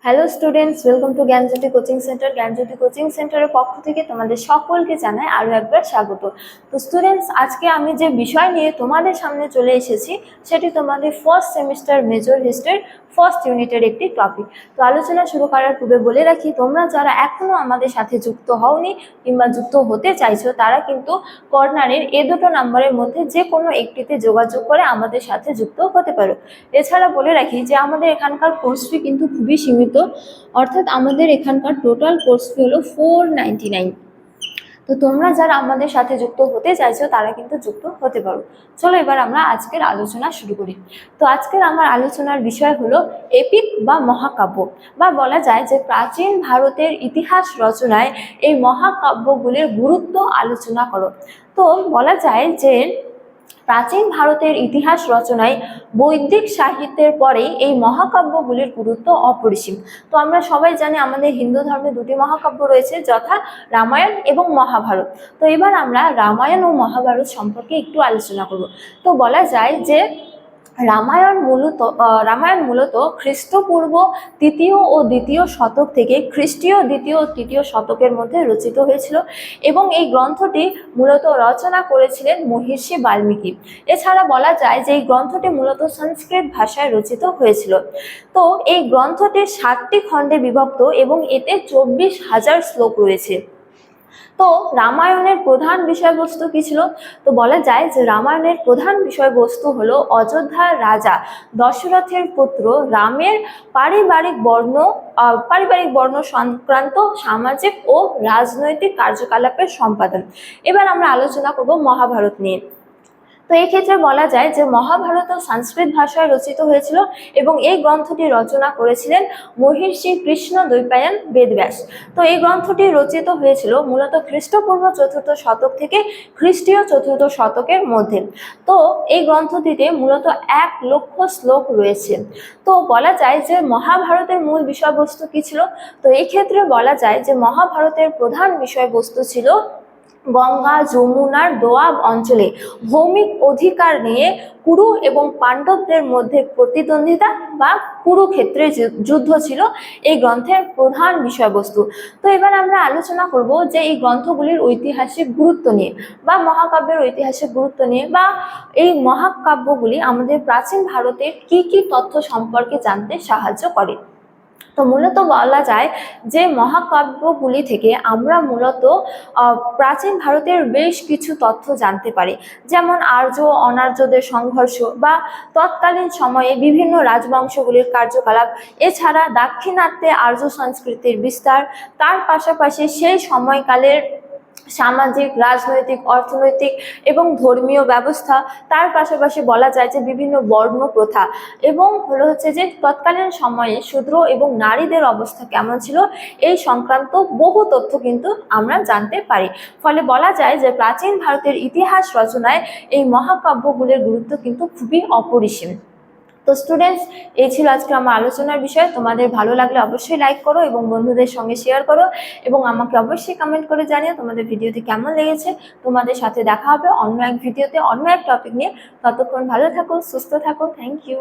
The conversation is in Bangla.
Hello students, welcome to Gyanjyoti coaching centre. Gyanjyoti coaching সেন্টারের পক্ষ থেকে তোমাদের সকলকে জানাই আরও একবার স্বাগত। তো স্টুডেন্টস, আজকে আমি যে বিষয় নিয়ে তোমাদের সামনে চলে এসেছি সেটি তোমাদের ফার্স্ট সেমিস্টার মেজর হিস্ট্রির ফার্স্ট ইউনিটের একটি টপিক। তো আলোচনা শুরু করার পূর্বে বলে রাখি, তোমরা যারা এখনও আমাদের সাথে যুক্ত হওনি কিংবা যুক্ত হতে চাইছো তারা কিন্তু কর্নারের এই দুটো নাম্বারের মধ্যে যে কোনো একটিতে যোগাযোগ করে আমাদের সাথে যুক্ত হতে পারো। এছাড়া বলে রাখি যে আমাদের এখানকার কোর্স ফি কিন্তু খুবই সীমিত, অর্থাৎ আমাদের এখানকার টোটাল কোর্স ফি হলো 499। তো তোমরা যারা আমাদের সাথে যুক্ত হতে চাইছো তারা কিন্তু যুক্ত হতে পারো। চলো এবার আমরা আজকের আলোচনা শুরু করি। তো আজকের আমার আলোচনার বিষয় হলো এপিক বা মহাকাব্য, বা বলা যায় যে প্রাচীন ভারতের ইতিহাস রচনায় এই মহাকাব্যগুলির গুরুত্ব আলোচনা করো। তো বলা যায় যে প্রাচীন ভারতের ইতিহাস রচনায় বৈদিক সাহিত্যের পরেই এই মহাকাব্যগুলির গুরুত্ব অপরিসীম। তো আমরা সবাই জানি আমাদের হিন্দু ধর্মে দুটি মহাকাব্য রয়েছে, যথা রামায়ণ এবং মহাভারত। তো এবার আমরা রামায়ণ ও মহাভারত সম্পর্কে একটু আলোচনা করব। তো বলা যায় যে রামায়ণ মূলত খ্রিস্টপূর্ব তৃতীয় ও দ্বিতীয় শতক থেকে খ্রিস্টীয় দ্বিতীয় ও তৃতীয় শতকের মধ্যে রচিত হয়েছিল এবং এই গ্রন্থটি মূলত রচনা করেছিলেন মহর্ষি বাল্মীকি। এছাড়া বলা যায় যে এই গ্রন্থটি মূলত সংস্কৃত ভাষায় রচিত হয়েছিল। তো এই গ্রন্থটি 7টি খণ্ডে বিভক্ত এবং এতে 24,000 শ্লোক রয়েছে। তো রামায়ণের প্রধান বিষয়বস্তু কি ছিল? তো বলা যায় যে রামায়ণের প্রধান বিষয়বস্তু হলো অযোধ্যার রাজা দশরথের পুত্র রামের পারিবারিক বর্ণ সংক্রান্ত সামাজিক ও রাজনৈতিক কার্যকলাপের সম্পাদন। এবার আমরা আলোচনা করব মহাভারত নিয়ে। তো এই ক্ষেত্রে বলা যায় যে মহাভারত সংস্কৃত ভাষায় রচিত হয়েছিল এবং এই গ্রন্থটি রচনা করেছিলেন মহর্ষি কৃষ্ণ দ্বৈপায়ন বেদব্যাস। তো এই গ্রন্থটি রচিত হয়েছিল মূলত খ্রিস্টপূর্ব 4র্থ শতক থেকে খ্রিস্টীয় 4র্থ শতকের মধ্যে। তো এই গ্রন্থটিতে মূলত 1,00,000 শ্লোক রয়েছে। তো বলা যায় যে মহাভারতের মূল বিষয়বস্তু কি ছিল? তো এই ক্ষেত্রে বলা যায় যে মহাভারতের প্রধান বিষয়বস্তু ছিল গঙ্গা যমুনার দোয়াব অঞ্চলে ভৌমিক অধিকার নিয়ে কুরু এবং পাণ্ডবদের মধ্যে প্রতিদ্বন্দ্বিতা বা কুরুক্ষেত্রের যুদ্ধ ছিল এই গ্রন্থের প্রধান বিষয়বস্তু। তো এবার আমরা আলোচনা করব যে এই গ্রন্থগুলির ঐতিহাসিক গুরুত্ব নিয়ে বা মহাকাব্যের ঐতিহাসিক গুরুত্ব নিয়ে, বা এই মহাকাব্যগুলি আমাদের প্রাচীন ভারতের কি কি তথ্য সম্পর্কে জানতে সাহায্য করে। তো মূলত বলা যায় যে মহাকাব্যগুলি থেকে আমরা মূলত প্রাচীন ভারতের বেশ কিছু তথ্য জানতে পারি, যেমন আর্য অনার্যদের সংঘর্ষ বা তৎকালীন সময়ে বিভিন্ন রাজবংশগুলির কার্যকলাপ, এছাড়া দাক্ষিণাত্যে আর্য সংস্কৃতির বিস্তার, তার পাশাপাশি সেই সময়কালের সামাজিক, রাজনৈতিক, অর্থনৈতিক এবং ধর্মীয় ব্যবস্থা, তার পাশাপাশি বলা যায় যে বিভিন্ন বর্ণ প্রথা এবং হচ্ছে যে তৎকালীন সময়ে শূদ্র এবং নারীদের অবস্থা কেমন ছিল, এই সংক্রান্ত বহু তথ্য কিন্তু আমরা জানতে পারি। ফলে বলা যায় যে প্রাচীন ভারতের ইতিহাস রচনায় এই মহাকাব্যগুলির গুরুত্ব কিন্তু খুবই অপরিসীম। তো স্টুডেন্টস, এই ছিল আজকে আমার আলোচনার বিষয়। তোমাদের ভালো লাগলে অবশ্যই লাইক করো এবং বন্ধুদের সঙ্গে শেয়ার করো এবং আমাকে অবশ্যই কমেন্ট করে জানিও তোমাদের ভিডিওটি কেমন লেগেছে। তোমাদের সাথে দেখা হবে অন্য এক ভিডিওতে অন্য এক টপিক নিয়ে। ততক্ষণ ভালো থাকো, সুস্থ থাকো। Thank you.